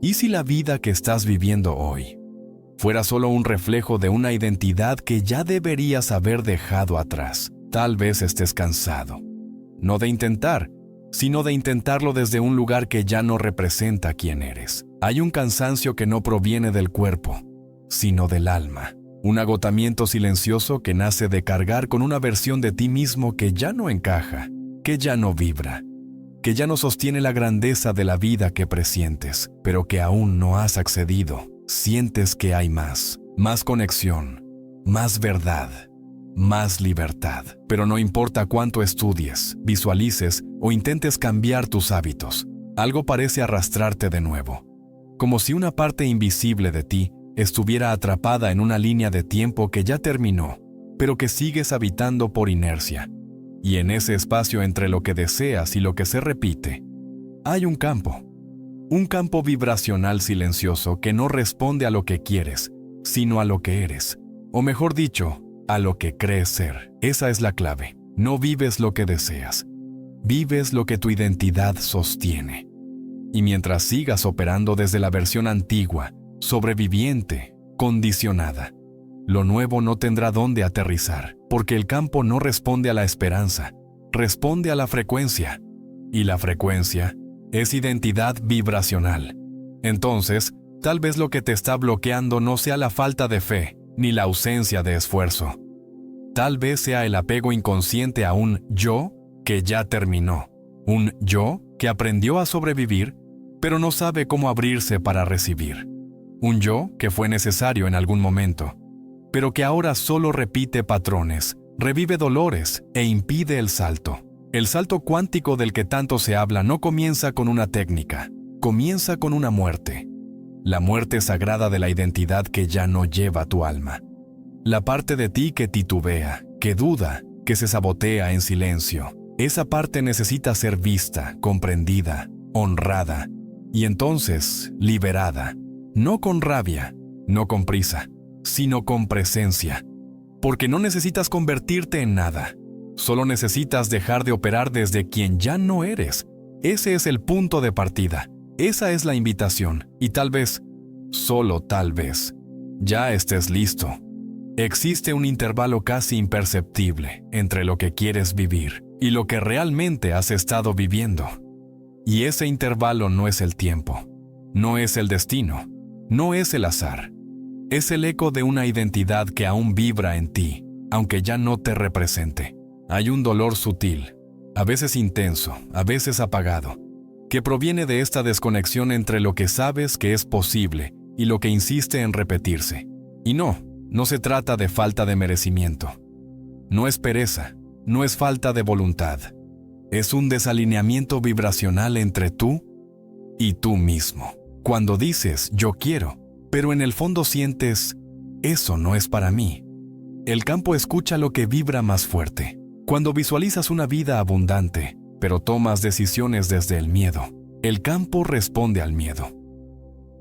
¿Y si la vida que estás viviendo hoy fuera solo un reflejo de una identidad que ya deberías haber dejado atrás? Tal vez estés cansado, no de intentar, sino de intentarlo desde un lugar que ya no representa quién eres. Hay un cansancio que no proviene del cuerpo, sino del alma. Un agotamiento silencioso que nace de cargar con una versión de ti mismo que ya no encaja, que ya no vibra, que ya no sostiene la grandeza de la vida que presientes, pero que aún no has accedido. Sientes que hay más conexión, más verdad, más libertad. Pero no importa cuánto estudies, visualices o intentes cambiar tus hábitos, algo parece arrastrarte de nuevo, como si una parte invisible de ti estuviera atrapada en una línea de tiempo que ya terminó, pero que sigues habitando por inercia. Y en ese espacio entre lo que deseas y lo que se repite, hay un campo vibracional silencioso que no responde a lo que quieres, sino a lo que eres. O mejor dicho, a lo que crees ser. Esa es la clave. No vives lo que deseas, vives lo que tu identidad sostiene. Y mientras sigas operando desde la versión antigua, sobreviviente, condicionada, lo nuevo no tendrá dónde aterrizar, porque el campo no responde a la esperanza, responde a la frecuencia. Y la frecuencia es identidad vibracional. Entonces, tal vez lo que te está bloqueando no sea la falta de fe, ni la ausencia de esfuerzo. Tal vez sea el apego inconsciente a un yo que ya terminó, un yo que aprendió a sobrevivir, pero no sabe cómo abrirse para recibir. Un yo que fue necesario en algún momento, pero que ahora solo repite patrones, revive dolores e impide el salto. El salto cuántico del que tanto se habla no comienza con una técnica, comienza con una muerte. La muerte sagrada de la identidad que ya no lleva tu alma. La parte de ti que titubea, que duda, que se sabotea en silencio. Esa parte necesita ser vista, comprendida, honrada, y entonces liberada. No con rabia, no con prisa, sino con presencia. Porque no necesitas convertirte en nada. Solo necesitas dejar de operar desde quien ya no eres. Ese es el punto de partida. Esa es la invitación. Y tal vez, solo tal vez, ya estés listo. Existe un intervalo casi imperceptible entre lo que quieres vivir y lo que realmente has estado viviendo. Y ese intervalo no es el tiempo, no es el destino, no es el azar. Es el eco de una identidad que aún vibra en ti, aunque ya no te represente. Hay un dolor sutil, a veces intenso, a veces apagado, que proviene de esta desconexión entre lo que sabes que es posible y lo que insiste en repetirse. Y no se trata de falta de merecimiento. No es pereza, no es falta de voluntad. Es un desalineamiento vibracional entre tú y tú mismo. Cuando dices yo quiero, pero en el fondo sientes eso no es para mí. El campo escucha lo que vibra más fuerte. Cuando visualizas una vida abundante, pero tomas decisiones desde el miedo, el campo responde al miedo.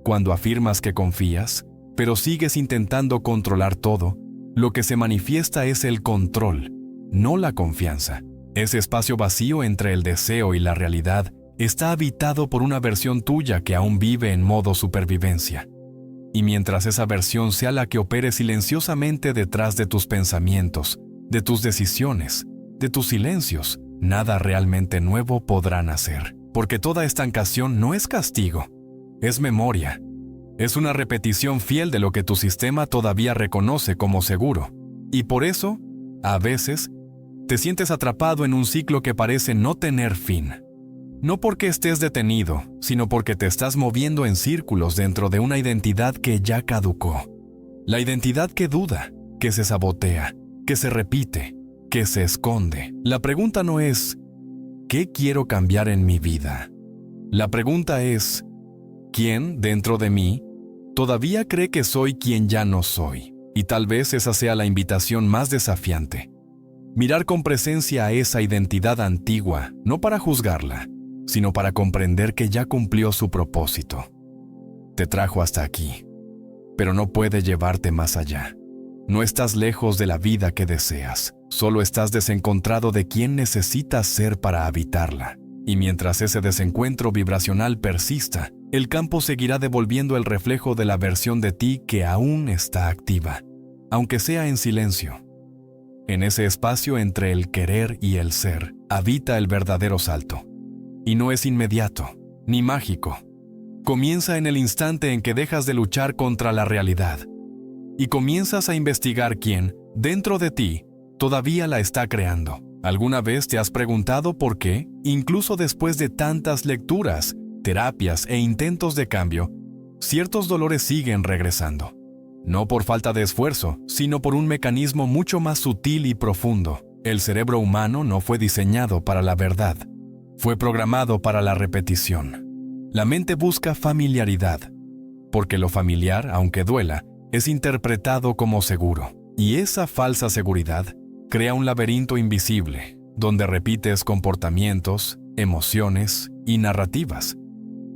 Cuando afirmas que confías, pero sigues intentando controlar todo, lo que se manifiesta es el control, no la confianza. Ese espacio vacío entre el deseo y la realidad está habitado por una versión tuya que aún vive en modo supervivencia. Y mientras esa versión sea la que opere silenciosamente detrás de tus pensamientos, de tus decisiones, de tus silencios, nada realmente nuevo podrá nacer. Porque toda estancación no es castigo, es memoria. Es una repetición fiel de lo que tu sistema todavía reconoce como seguro. Y por eso, a veces, te sientes atrapado en un ciclo que parece no tener fin. No porque estés detenido, sino porque te estás moviendo en círculos dentro de una identidad que ya caducó. La identidad que duda, que se sabotea, que se repite, que se esconde. La pregunta no es, ¿qué quiero cambiar en mi vida? La pregunta es, ¿quién dentro de mí todavía cree que soy quien ya no soy? Y tal vez esa sea la invitación más desafiante. Mirar con presencia a esa identidad antigua, no para juzgarla, sino para comprender que ya cumplió su propósito. Te trajo hasta aquí, pero no puede llevarte más allá. No estás lejos de la vida que deseas, solo estás desencontrado de quién necesitas ser para habitarla. Y mientras ese desencuentro vibracional persista, el campo seguirá devolviendo el reflejo de la versión de ti que aún está activa, aunque sea en silencio. En ese espacio entre el querer y el ser, habita el verdadero salto. Y no es inmediato, ni mágico. Comienza en el instante en que dejas de luchar contra la realidad y comienzas a investigar quién, dentro de ti, todavía la está creando. ¿Alguna vez te has preguntado por qué, incluso después de tantas lecturas, terapias e intentos de cambio, ciertos dolores siguen regresando? No por falta de esfuerzo, sino por un mecanismo mucho más sutil y profundo. El cerebro humano no fue diseñado para la verdad, fue programado para la repetición. La mente busca familiaridad, porque lo familiar, aunque duela, es interpretado como seguro. Y esa falsa seguridad crea un laberinto invisible, donde repites comportamientos, emociones y narrativas.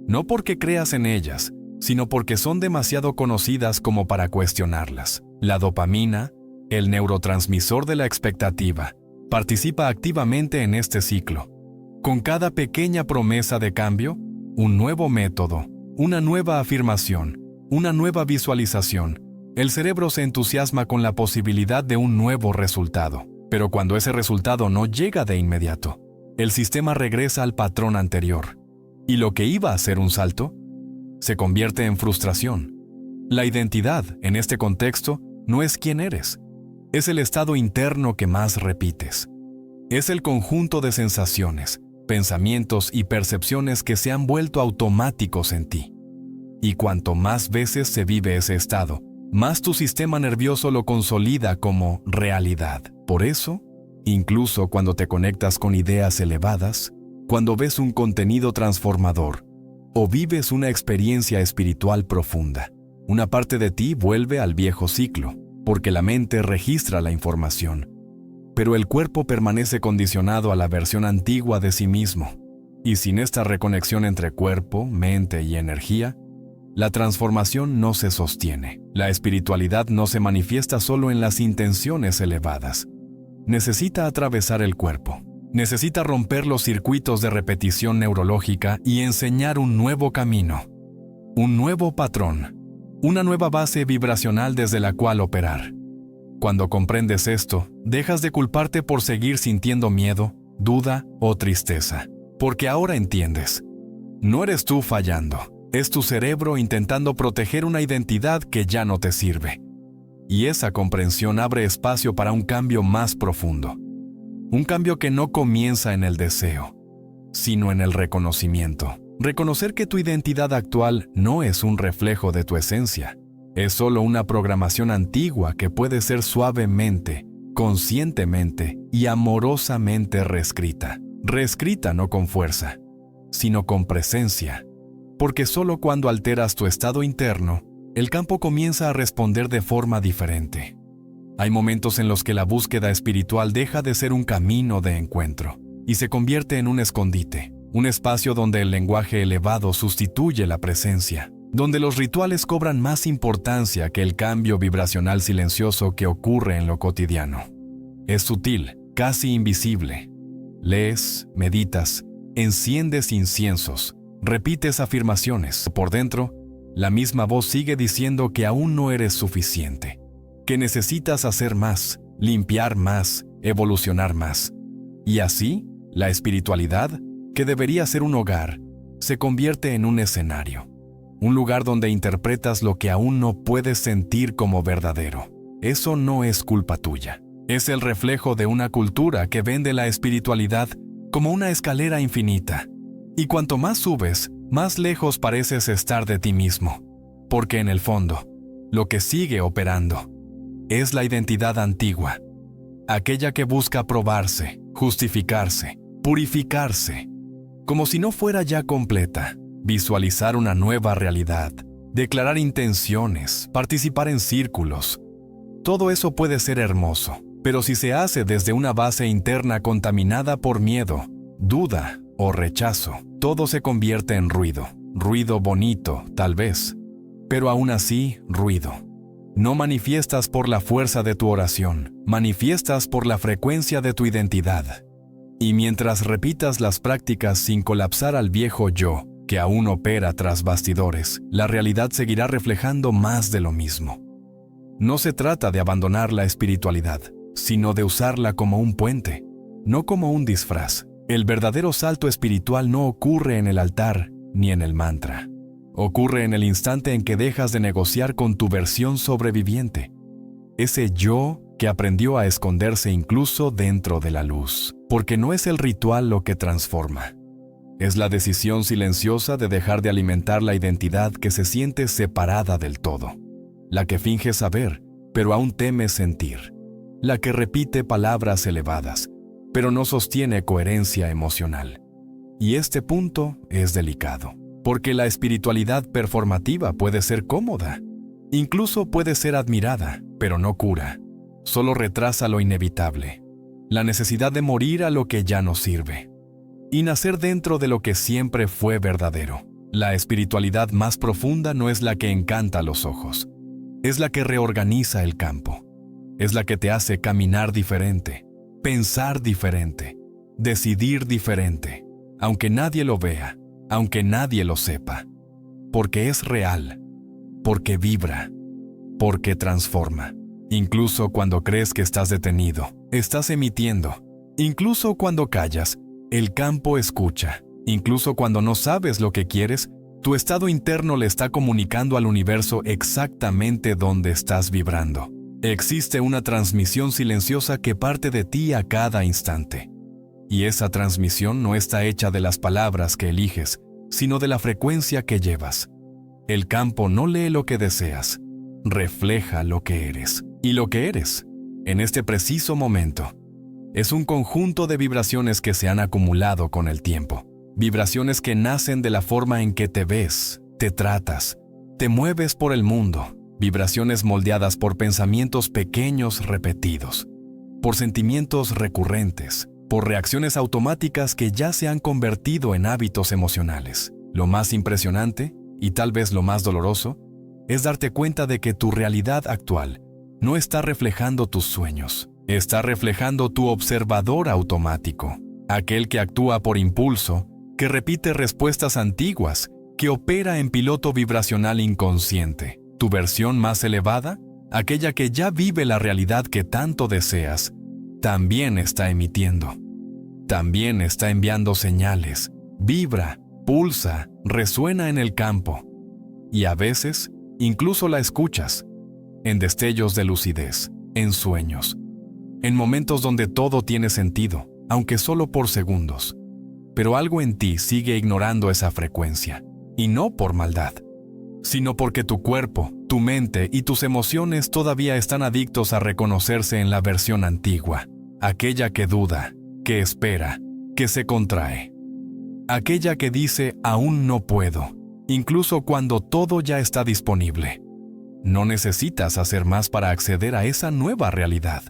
No porque creas en ellas, sino porque son demasiado conocidas como para cuestionarlas. La dopamina, el neurotransmisor de la expectativa, participa activamente en este ciclo. Con cada pequeña promesa de cambio, un nuevo método, una nueva afirmación, una nueva visualización, el cerebro se entusiasma con la posibilidad de un nuevo resultado. Pero cuando ese resultado no llega de inmediato, el sistema regresa al patrón anterior. Y lo que iba a ser un salto, se convierte en frustración. La identidad, en este contexto, no es quién eres. Es el estado interno que más repites. Es el conjunto de sensaciones, pensamientos y percepciones que se han vuelto automáticos en ti. Y cuanto más veces se vive ese estado, más tu sistema nervioso lo consolida como realidad. Por eso, incluso cuando te conectas con ideas elevadas, cuando ves un contenido transformador o vives una experiencia espiritual profunda, una parte de ti vuelve al viejo ciclo, porque la mente registra la información. Pero el cuerpo permanece condicionado a la versión antigua de sí mismo, y sin esta reconexión entre cuerpo, mente y energía, la transformación no se sostiene. La espiritualidad no se manifiesta solo en las intenciones elevadas. Necesita atravesar el cuerpo. Necesita romper los circuitos de repetición neurológica y enseñar un nuevo camino, un nuevo patrón, una nueva base vibracional desde la cual operar. Cuando comprendes esto, dejas de culparte por seguir sintiendo miedo, duda o tristeza, porque ahora entiendes. No eres tú fallando. Es tu cerebro intentando proteger una identidad que ya no te sirve. Y esa comprensión abre espacio para un cambio más profundo. Un cambio que no comienza en el deseo, sino en el reconocimiento. Reconocer que tu identidad actual no es un reflejo de tu esencia. Es solo una programación antigua que puede ser suavemente, conscientemente y amorosamente reescrita. Reescrita no con fuerza, sino con presencia. Porque solo cuando alteras tu estado interno, el campo comienza a responder de forma diferente. Hay momentos en los que la búsqueda espiritual deja de ser un camino de encuentro y se convierte en un escondite, un espacio donde el lenguaje elevado sustituye la presencia, donde los rituales cobran más importancia que el cambio vibracional silencioso que ocurre en lo cotidiano. Es sutil, casi invisible. Lees, meditas, enciendes inciensos, repites afirmaciones. Por dentro, la misma voz sigue diciendo que aún no eres suficiente, que necesitas hacer más, limpiar más, evolucionar más. Y así, la espiritualidad, que debería ser un hogar, se convierte en un escenario, un lugar donde interpretas lo que aún no puedes sentir como verdadero. Eso no es culpa tuya. Es el reflejo de una cultura que vende la espiritualidad como una escalera infinita. Y cuanto más subes, más lejos pareces estar de ti mismo, porque en el fondo, lo que sigue operando es la identidad antigua, aquella que busca probarse, justificarse, purificarse, como si no fuera ya completa, visualizar una nueva realidad, declarar intenciones, participar en círculos. Todo eso puede ser hermoso, pero si se hace desde una base interna contaminada por miedo, duda o rechazo, todo se convierte en ruido. Ruido bonito, tal vez, pero aún así, ruido. No manifiestas por la fuerza de tu oración, manifiestas por la frecuencia de tu identidad. Y mientras repitas las prácticas sin colapsar al viejo yo, que aún opera tras bastidores, la realidad seguirá reflejando más de lo mismo. No se trata de abandonar la espiritualidad, sino de usarla como un puente, no como un disfraz. El verdadero salto espiritual no ocurre en el altar ni en el mantra. Ocurre en el instante en que dejas de negociar con tu versión sobreviviente, ese yo que aprendió a esconderse incluso dentro de la luz, porque no es el ritual lo que transforma. Es la decisión silenciosa de dejar de alimentar la identidad que se siente separada del todo, la que finge saber, pero aún teme sentir, la que repite palabras elevadas, pero no sostiene coherencia emocional. Y este punto es delicado, porque la espiritualidad performativa puede ser cómoda, incluso puede ser admirada, pero no cura. Solo retrasa lo inevitable, la necesidad de morir a lo que ya no sirve, y nacer dentro de lo que siempre fue verdadero. La espiritualidad más profunda no es la que encanta a los ojos, es la que reorganiza el campo, es la que te hace caminar diferente, pensar diferente, decidir diferente, aunque nadie lo vea, aunque nadie lo sepa, porque es real, porque vibra, porque transforma. Incluso cuando crees que estás detenido, estás emitiendo. Incluso cuando callas, el campo escucha. Incluso cuando no sabes lo que quieres, tu estado interno le está comunicando al universo exactamente dónde estás vibrando. Existe una transmisión silenciosa que parte de ti a cada instante. Y esa transmisión no está hecha de las palabras que eliges, sino de la frecuencia que llevas. El campo no lee lo que deseas, refleja lo que eres. Y lo que eres, en este preciso momento, es un conjunto de vibraciones que se han acumulado con el tiempo. Vibraciones que nacen de la forma en que te ves, te tratas, te mueves por el mundo. Vibraciones moldeadas por pensamientos pequeños repetidos, por sentimientos recurrentes, por reacciones automáticas que ya se han convertido en hábitos emocionales. Lo más impresionante, y tal vez lo más doloroso, es darte cuenta de que tu realidad actual no está reflejando tus sueños, está reflejando tu observador automático, aquel que actúa por impulso, que repite respuestas antiguas, que opera en piloto vibracional inconsciente. Tu versión más elevada, aquella que ya vive la realidad que tanto deseas, también está emitiendo. También está enviando señales, vibra, pulsa, resuena en el campo. Y a veces, incluso la escuchas, en destellos de lucidez, en sueños, en momentos donde todo tiene sentido, aunque solo por segundos. Pero algo en ti sigue ignorando esa frecuencia, y no por maldad, sino porque tu cuerpo, tu mente y tus emociones todavía están adictos a reconocerse en la versión antigua, aquella que duda, que espera, que se contrae, aquella que dice aún no puedo, incluso cuando todo ya está disponible. No necesitas hacer más para acceder a esa nueva realidad.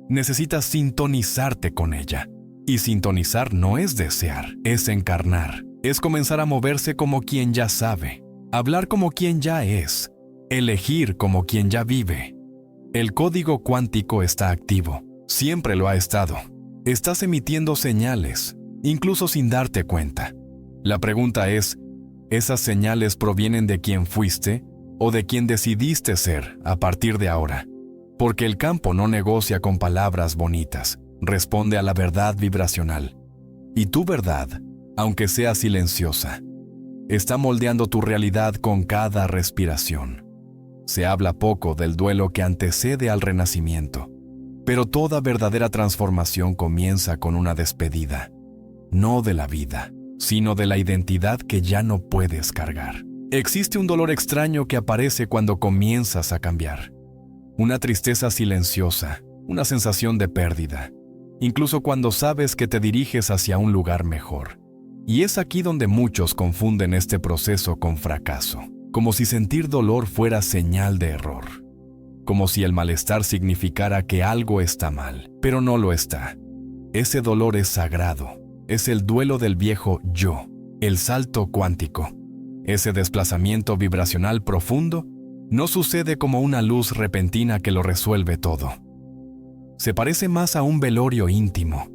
Necesitas sintonizarte con ella. Y sintonizar no es desear, es encarnar. Es comenzar a moverse como quien ya sabe, hablar como quien ya es, elegir como quien ya vive. El código cuántico está activo, siempre lo ha estado. Estás emitiendo señales, incluso sin darte cuenta. La pregunta es, ¿esas señales provienen de quien fuiste o de quien decidiste ser a partir de ahora? Porque el campo no negocia con palabras bonitas, responde a la verdad vibracional. Y tu verdad, aunque sea silenciosa, está moldeando tu realidad con cada respiración. Se habla poco del duelo que antecede al renacimiento, pero toda verdadera transformación comienza con una despedida, no de la vida, sino de la identidad que ya no puedes cargar. Existe un dolor extraño que aparece cuando comienzas a cambiar. Una tristeza silenciosa, una sensación de pérdida, incluso cuando sabes que te diriges hacia un lugar mejor. Y es aquí donde muchos confunden este proceso con fracaso, como si sentir dolor fuera señal de error, como si el malestar significara que algo está mal, pero no lo está. Ese dolor es sagrado, es el duelo del viejo yo, el salto cuántico. Ese desplazamiento vibracional profundo no sucede como una luz repentina que lo resuelve todo. Se parece más a un velorio íntimo,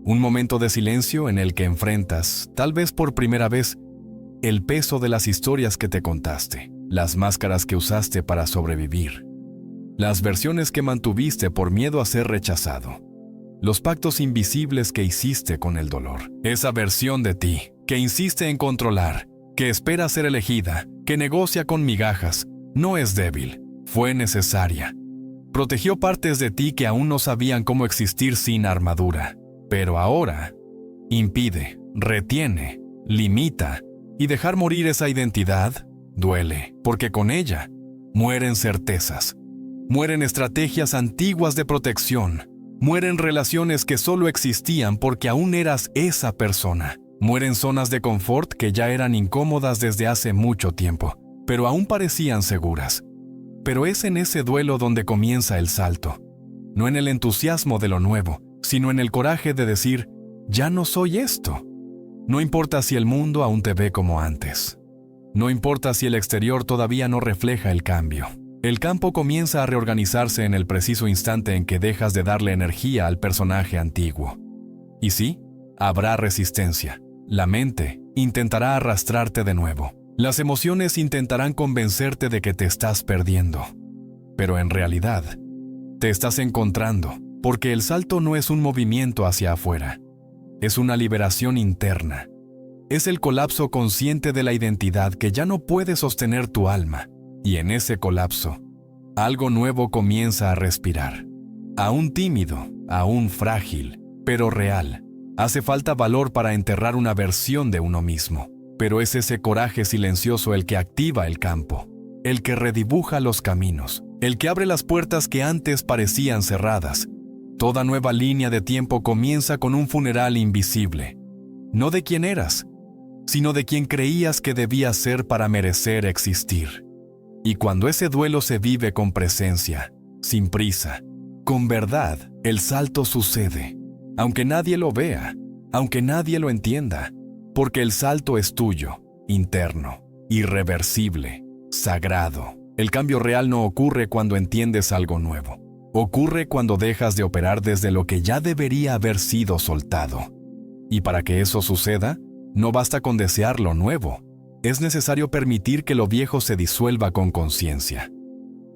un momento de silencio en el que enfrentas, tal vez por primera vez, el peso de las historias que te contaste, las máscaras que usaste para sobrevivir, las versiones que mantuviste por miedo a ser rechazado, los pactos invisibles que hiciste con el dolor. Esa versión de ti que insiste en controlar, que espera ser elegida, que negocia con migajas, no es débil, fue necesaria. Protegió partes de ti que aún no sabían cómo existir sin armadura, pero ahora impide, retiene, limita, y dejar morir esa identidad duele, porque con ella mueren certezas, mueren estrategias antiguas de protección, mueren relaciones que solo existían porque aún eras esa persona, mueren zonas de confort que ya eran incómodas desde hace mucho tiempo, pero aún parecían seguras. Pero es en ese duelo donde comienza el salto, no en el entusiasmo de lo nuevo, sino en el coraje de decir, ya no soy esto. No importa si el mundo aún te ve como antes. No importa si el exterior todavía no refleja el cambio. El campo comienza a reorganizarse en el preciso instante en que dejas de darle energía al personaje antiguo. Y sí, habrá resistencia. La mente intentará arrastrarte de nuevo. Las emociones intentarán convencerte de que te estás perdiendo. Pero en realidad, te estás encontrando, porque el salto no es un movimiento hacia afuera. Es una liberación interna. Es el colapso consciente de la identidad que ya no puede sostener tu alma. Y en ese colapso, algo nuevo comienza a respirar. Aún tímido, aún frágil, pero real. Hace falta valor para enterrar una versión de uno mismo. Pero es ese coraje silencioso el que activa el campo, el que redibuja los caminos, el que abre las puertas que antes parecían cerradas. Toda nueva línea de tiempo comienza con un funeral invisible, no de quién eras, sino de quien creías que debías ser para merecer existir. Y cuando ese duelo se vive con presencia, sin prisa, con verdad, el salto sucede, aunque nadie lo vea, aunque nadie lo entienda, porque el salto es tuyo, interno, irreversible, sagrado. El cambio real no ocurre cuando entiendes algo nuevo. Ocurre cuando dejas de operar desde lo que ya debería haber sido soltado. Y para que eso suceda, no basta con desear lo nuevo. Es necesario permitir que lo viejo se disuelva con conciencia.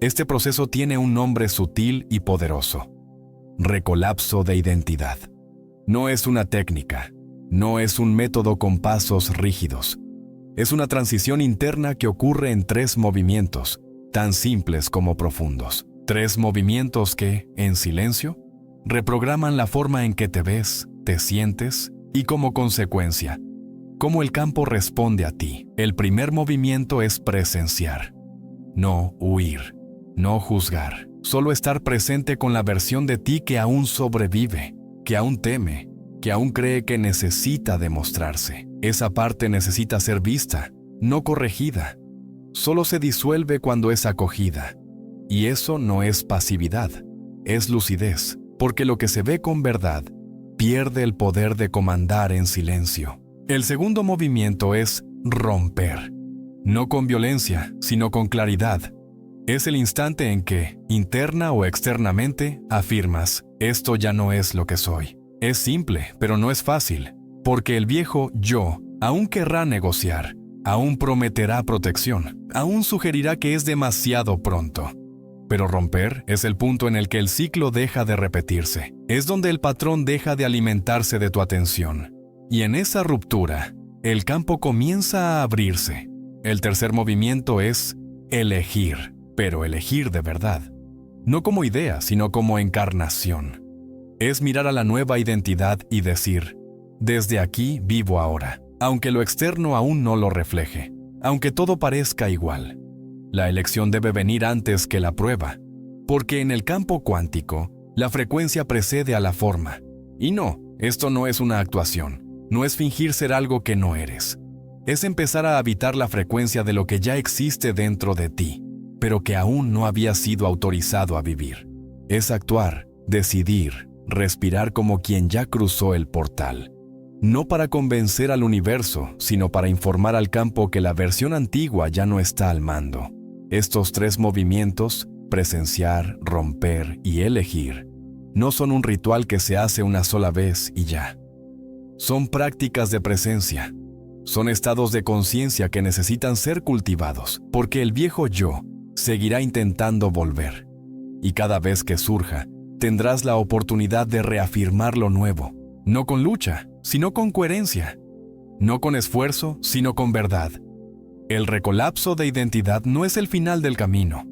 Este proceso tiene un nombre sutil y poderoso: recolapso de identidad. No es una técnica, no es un método con pasos rígidos. Es una transición interna que ocurre en 3 movimientos, tan simples como profundos. 3 movimientos que, en silencio, reprograman la forma en que te ves, te sientes y, como consecuencia, cómo el campo responde a ti. El primer movimiento es presenciar. No huir, no juzgar, solo estar presente con la versión de ti que aún sobrevive, que aún teme, que aún cree que necesita demostrarse. Esa parte necesita ser vista, no corregida. Solo se disuelve cuando es acogida. Y eso no es pasividad, es lucidez, porque lo que se ve con verdad pierde el poder de comandar en silencio. El segundo movimiento es romper, no con violencia, sino con claridad. Es el instante en que, interna o externamente, afirmas, esto ya no es lo que soy. Es simple, pero no es fácil, porque el viejo yo aún querrá negociar, aún prometerá protección, aún sugerirá que es demasiado pronto. Pero romper es el punto en el que el ciclo deja de repetirse. Es donde el patrón deja de alimentarse de tu atención. Y en esa ruptura, el campo comienza a abrirse. El tercer movimiento es elegir, pero elegir de verdad. No como idea, sino como encarnación. Es mirar a la nueva identidad y decir, desde aquí vivo ahora, aunque lo externo aún no lo refleje, aunque todo parezca igual. La elección debe venir antes que la prueba, porque en el campo cuántico, la frecuencia precede a la forma. Y no, esto no es una actuación, no es fingir ser algo que no eres. Es empezar a habitar la frecuencia de lo que ya existe dentro de ti, pero que aún no había sido autorizado a vivir. Es actuar, decidir, respirar como quien ya cruzó el portal. No para convencer al universo, sino para informar al campo que la versión antigua ya no está al mando. Estos 3 movimientos, presenciar, romper y elegir, no son un ritual que se hace una sola vez y ya. Son prácticas de presencia, Son estados de conciencia que necesitan ser cultivados, porque el viejo yo seguirá intentando volver. Y cada vez que surja, tendrás la oportunidad de reafirmar lo nuevo, no con lucha, sino con coherencia, no con esfuerzo, sino con verdad. El recolapso de identidad no es el final del camino,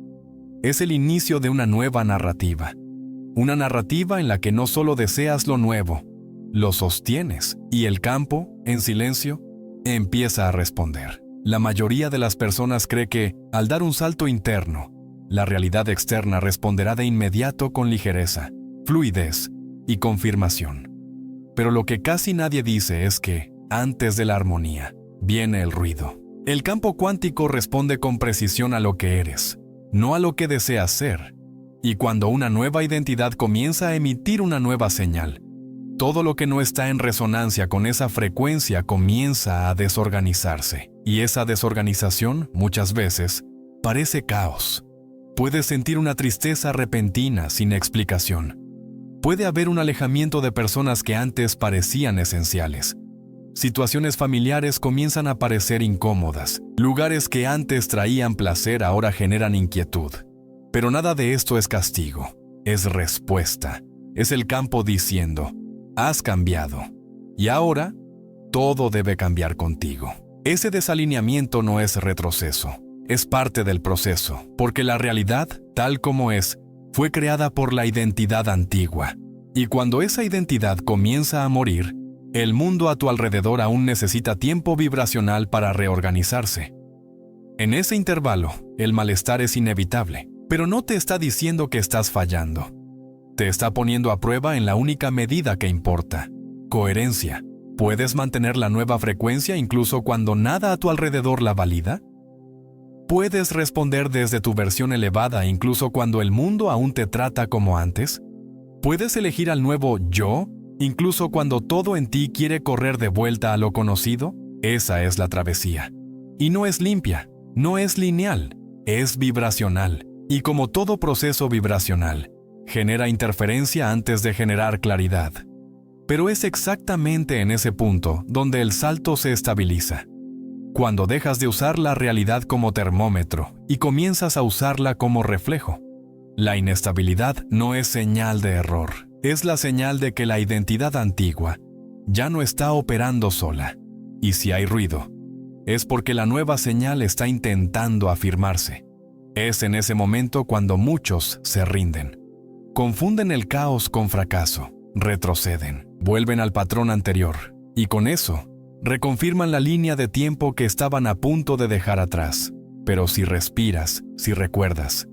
es el inicio de una nueva narrativa. Una narrativa en la que no solo deseas lo nuevo, lo sostienes, y el campo, en silencio, empieza a responder. La mayoría de las personas cree que, al dar un salto interno, la realidad externa responderá de inmediato con ligereza, fluidez y confirmación. Pero lo que casi nadie dice es que, antes de la armonía, viene el ruido. El campo cuántico responde con precisión a lo que eres, no a lo que deseas ser. Y cuando una nueva identidad comienza a emitir una nueva señal, todo lo que no está en resonancia con esa frecuencia comienza a desorganizarse. Y esa desorganización, muchas veces, parece caos. Puedes sentir una tristeza repentina sin explicación. Puede haber un alejamiento de personas que antes parecían esenciales. Situaciones familiares comienzan a parecer incómodas. Lugares que antes traían placer ahora generan inquietud. Pero nada de esto es castigo, es respuesta. Es el campo diciendo, has cambiado. Y ahora, todo debe cambiar contigo. Ese desalineamiento no es retroceso, es parte del proceso, porque la realidad, tal como es, fue creada por la identidad antigua. Y cuando esa identidad comienza a morir, el mundo a tu alrededor aún necesita tiempo vibracional para reorganizarse. En ese intervalo, el malestar es inevitable, pero no te está diciendo que estás fallando. Te está poniendo a prueba en la única medida que importa: coherencia. ¿Puedes mantener la nueva frecuencia incluso cuando nada a tu alrededor la valida? ¿Puedes responder desde tu versión elevada incluso cuando el mundo aún te trata como antes? ¿Puedes elegir al nuevo yo incluso cuando todo en ti quiere correr de vuelta a lo conocido? Esa es la travesía. Y no es limpia, no es lineal, es vibracional. Y como todo proceso vibracional, genera interferencia antes de generar claridad. Pero es exactamente en ese punto donde el salto se estabiliza. Cuando dejas de usar la realidad como termómetro y comienzas a usarla como reflejo. La inestabilidad no es señal de error, es la señal de que la identidad antigua ya no está operando sola. Y si hay ruido, es porque la nueva señal está intentando afirmarse. Es en ese momento cuando muchos se rinden. Confunden el caos con fracaso, retroceden, vuelven al patrón anterior, y con eso, reconfirman la línea de tiempo que estaban a punto de dejar atrás. Pero si respiras, si recuerdas,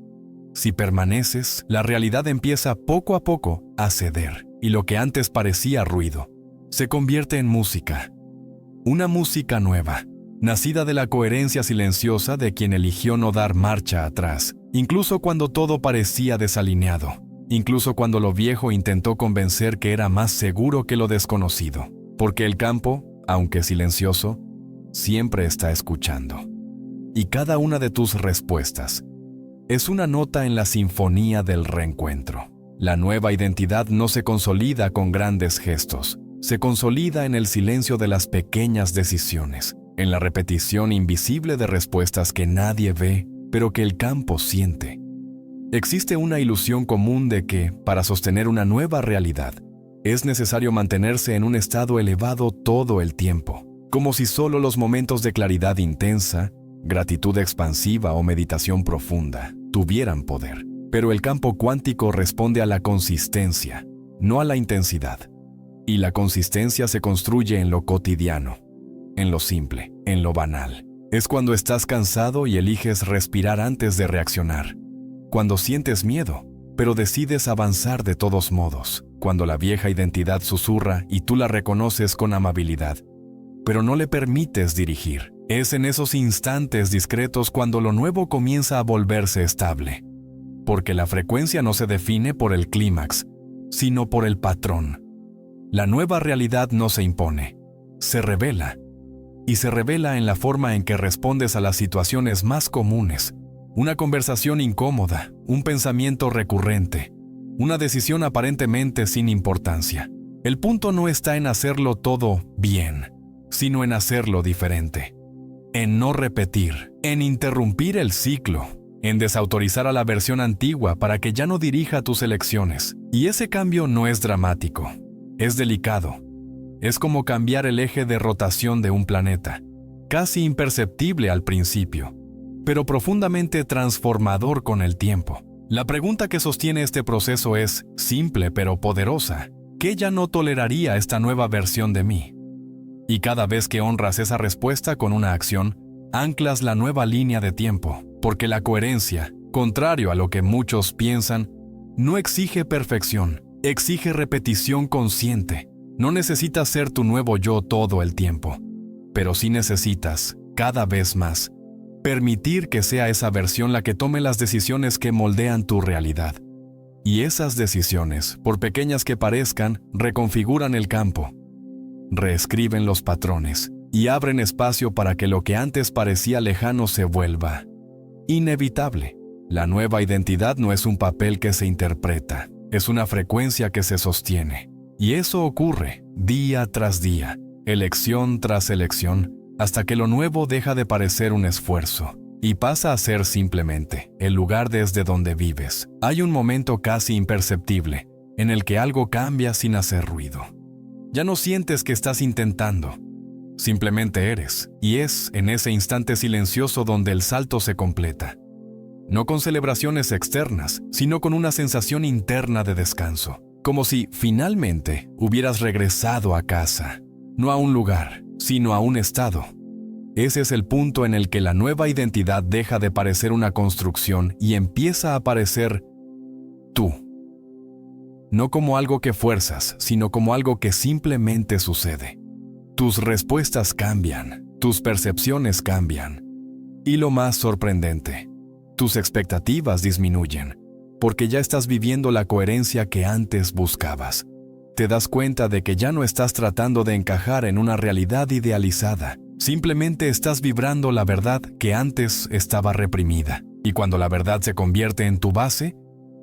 si permaneces, la realidad empieza poco a poco a ceder, y lo que antes parecía ruido, se convierte en música. Una música nueva, nacida de la coherencia silenciosa de quien eligió no dar marcha atrás, incluso cuando todo parecía desalineado, incluso cuando lo viejo intentó convencer que era más seguro que lo desconocido, porque el campo, aunque silencioso, siempre está escuchando. Y cada una de tus respuestas es una nota en la sinfonía del reencuentro. La nueva identidad no se consolida con grandes gestos, se consolida en el silencio de las pequeñas decisiones, en la repetición invisible de respuestas que nadie ve, pero que el campo siente. Existe una ilusión común de que, para sostener una nueva realidad, es necesario mantenerse en un estado elevado todo el tiempo, como si solo los momentos de claridad intensa, gratitud expansiva o meditación profunda tuvieran poder. Pero el campo cuántico responde a la consistencia, no a la intensidad. Y la consistencia se construye en lo cotidiano, en lo simple, en lo banal. Es cuando estás cansado y eliges respirar antes de reaccionar. Cuando sientes miedo, pero decides avanzar de todos modos. Cuando la vieja identidad susurra y tú la reconoces con amabilidad, pero no le permites dirigir. Es en esos instantes discretos cuando lo nuevo comienza a volverse estable. Porque la frecuencia no se define por el clímax, sino por el patrón. La nueva realidad no se impone, se revela. Y se revela en la forma en que respondes a las situaciones más comunes. Una conversación incómoda, un pensamiento recurrente, una decisión aparentemente sin importancia. El punto no está en hacerlo todo bien, sino en hacerlo diferente, en no repetir, en interrumpir el ciclo, en desautorizar a la versión antigua para que ya no dirija tus elecciones. Y ese cambio no es dramático, es delicado. Es como cambiar el eje de rotación de un planeta, casi imperceptible al principio, pero profundamente transformador con el tiempo. La pregunta que sostiene este proceso es simple pero poderosa. ¿Qué ya no toleraría esta nueva versión de mí? Y cada vez que honras esa respuesta con una acción, anclas la nueva línea de tiempo, porque la coherencia, contrario a lo que muchos piensan, no exige perfección, exige repetición consciente. No necesitas ser tu nuevo yo todo el tiempo, pero sí necesitas, cada vez más, permitir que sea esa versión la que tome las decisiones que moldean tu realidad. Y esas decisiones, por pequeñas que parezcan, reconfiguran el campo, reescriben los patrones y abren espacio para que lo que antes parecía lejano se vuelva inevitable. La nueva identidad no es un papel que se interpreta, es una frecuencia que se sostiene. Y eso ocurre día tras día, elección tras elección, hasta que lo nuevo deja de parecer un esfuerzo y pasa a ser simplemente el lugar desde donde vives. Hay un momento casi imperceptible en el que algo cambia sin hacer ruido. Ya no sientes que estás intentando, simplemente eres, y es en ese instante silencioso donde el salto se completa. No con celebraciones externas, sino con una sensación interna de descanso, como si finalmente hubieras regresado a casa, no a un lugar, sino a un estado. Ese es el punto en el que la nueva identidad deja de parecer una construcción y empieza a parecer tú. No como algo que fuerzas, sino como algo que simplemente sucede. Tus respuestas cambian, tus percepciones cambian. Y lo más sorprendente, tus expectativas disminuyen, porque ya estás viviendo la coherencia que antes buscabas. Te das cuenta de que ya no estás tratando de encajar en una realidad idealizada. Simplemente estás vibrando la verdad que antes estaba reprimida. Y cuando la verdad se convierte en tu base,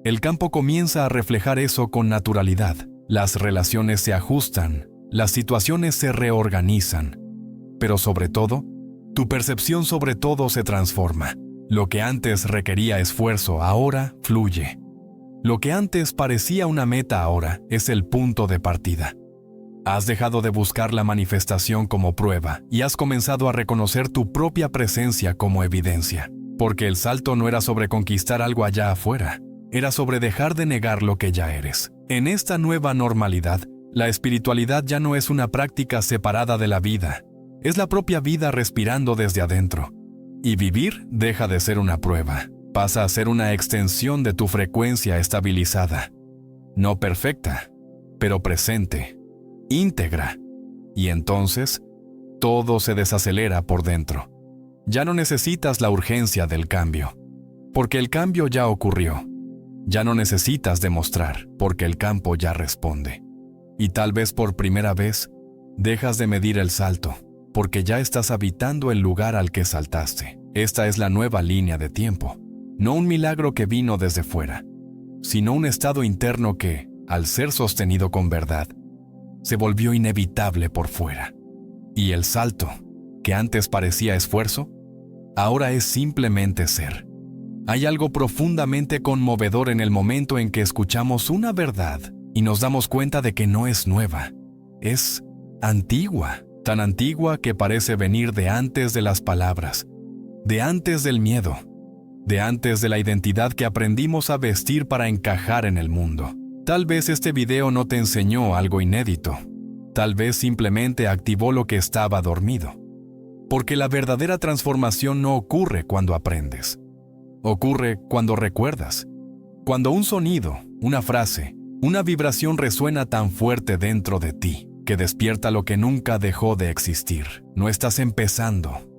el campo comienza a reflejar eso con naturalidad. Las relaciones se ajustan, las situaciones se reorganizan. Pero sobre todo, tu percepción sobre todo se transforma. Lo que antes requería esfuerzo ahora fluye. Lo que antes parecía una meta ahora es el punto de partida. Has dejado de buscar la manifestación como prueba y has comenzado a reconocer tu propia presencia como evidencia. Porque el salto no era sobre conquistar algo allá afuera, era sobre dejar de negar lo que ya eres. En esta nueva normalidad, la espiritualidad ya no es una práctica separada de la vida, es la propia vida respirando desde adentro. Y vivir deja de ser una prueba, pasa a ser una extensión de tu frecuencia estabilizada. No perfecta, pero presente, íntegra. Y entonces, todo se desacelera por dentro. Ya no necesitas la urgencia del cambio, porque el cambio ya ocurrió. Ya no necesitas demostrar, porque el campo ya responde. Y tal vez por primera vez, dejas de medir el salto, porque ya estás habitando el lugar al que saltaste. Esta es la nueva línea de tiempo. No un milagro que vino desde fuera, sino un estado interno que, al ser sostenido con verdad, se volvió inevitable por fuera. Y el salto, que antes parecía esfuerzo, ahora es simplemente ser. Hay algo profundamente conmovedor en el momento en que escuchamos una verdad y nos damos cuenta de que no es nueva, es antigua, tan antigua que parece venir de antes de las palabras, de antes del miedo, de antes de la identidad que aprendimos a vestir para encajar en el mundo. Tal vez este video no te enseñó algo inédito, tal vez simplemente activó lo que estaba dormido. Porque la verdadera transformación no ocurre cuando aprendes. Ocurre cuando recuerdas. Cuando un sonido, una frase, una vibración resuena tan fuerte dentro de ti, que despierta lo que nunca dejó de existir. No estás empezando,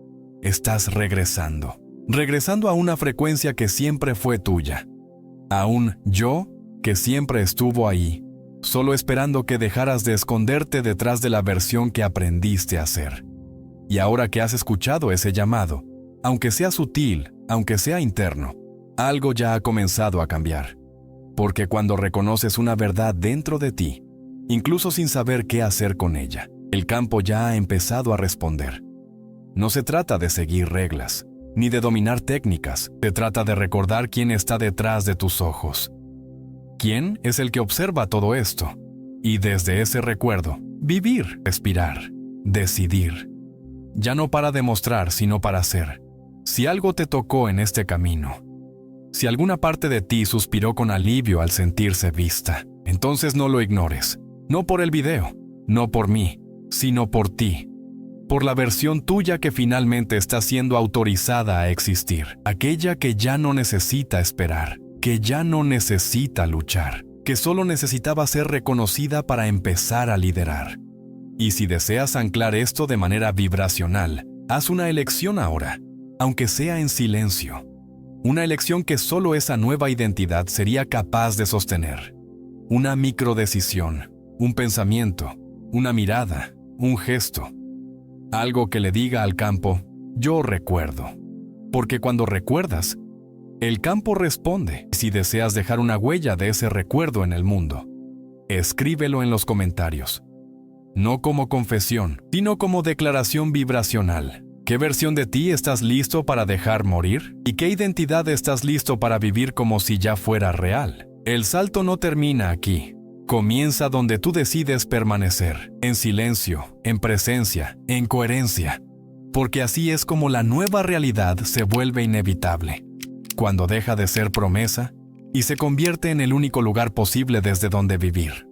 estás regresando. Regresando a una frecuencia que siempre fue tuya. A un yo que siempre estuvo ahí, solo esperando que dejaras de esconderte detrás de la versión que aprendiste a ser. Y ahora que has escuchado ese llamado, aunque sea sutil, aunque sea interno, algo ya ha comenzado a cambiar. Porque cuando reconoces una verdad dentro de ti, incluso sin saber qué hacer con ella, El campo ya ha empezado a responder. No se trata de seguir reglas, ni de dominar técnicas. Se trata de recordar quién está detrás de tus ojos. ¿Quién es el que observa todo esto? Y desde ese recuerdo, vivir, respirar, decidir. Ya no para demostrar, sino para ser. Si algo te tocó en este camino, si alguna parte de ti suspiró con alivio al sentirse vista, entonces no lo ignores. No por el video, no por mí, sino por ti. Por la versión tuya que finalmente está siendo autorizada a existir. Aquella que ya no necesita esperar, que ya no necesita luchar, que solo necesitaba ser reconocida para empezar a liderar. Y si deseas anclar esto de manera vibracional, haz una elección ahora, aunque sea en silencio. Una elección que solo esa nueva identidad sería capaz de sostener. Una microdecisión, un pensamiento, una mirada, un gesto. Algo que le diga al campo, yo recuerdo. Porque cuando recuerdas, el campo responde. Si deseas dejar una huella de ese recuerdo en el mundo, escríbelo en los comentarios. No como confesión, sino como declaración vibracional. ¿Qué versión de ti estás listo para dejar morir? ¿Y qué identidad estás listo para vivir como si ya fuera real? El salto no termina aquí. Comienza donde tú decides permanecer, en silencio, en presencia, en coherencia. Porque así es como la nueva realidad se vuelve inevitable. Cuando deja de ser promesa y se convierte en el único lugar posible desde donde vivir.